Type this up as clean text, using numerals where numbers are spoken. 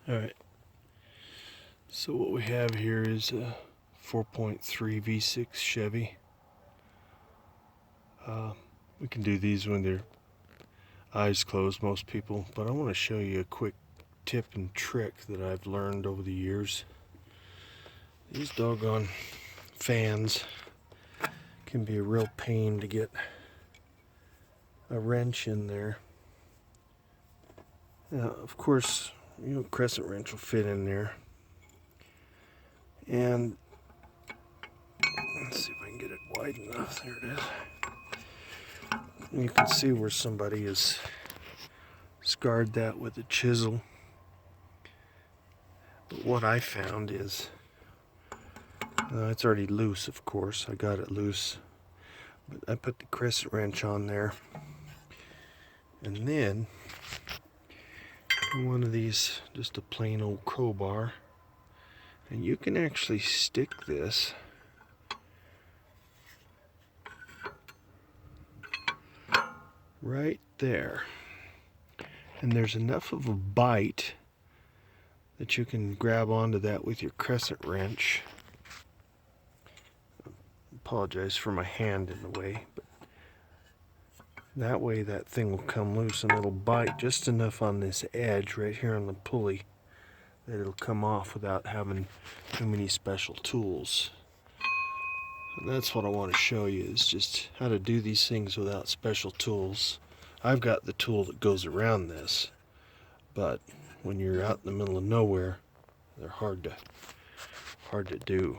Alright, so what we have here is a 4.3 V6 Chevy. We can do these when they're eyes closed, most people, but I want to show you a quick tip and trick that I've learned over the years. These doggone fans can be a real pain to get a wrench in there. Now, of course, crescent wrench will fit in there. And let's see if I can get it wide enough. There it is. And you can see where somebody has scarred that with a chisel. But what I found is, it's already loose, of course. I got it loose. But I put the crescent wrench on there. And then, one of these, just a plain old crowbar. And you can actually stick this right there. And there's enough of a bite that you can grab onto that with your crescent wrench. Apologize for my hand in the way, but that way that thing will come loose and it'll bite just enough on this edge right here on the pulley that it'll come off without having too many special tools. And that's what I want to show you, is just how to do these things without special tools. I've got the tool that goes around this, but when you're out in the middle of nowhere, they're hard to do.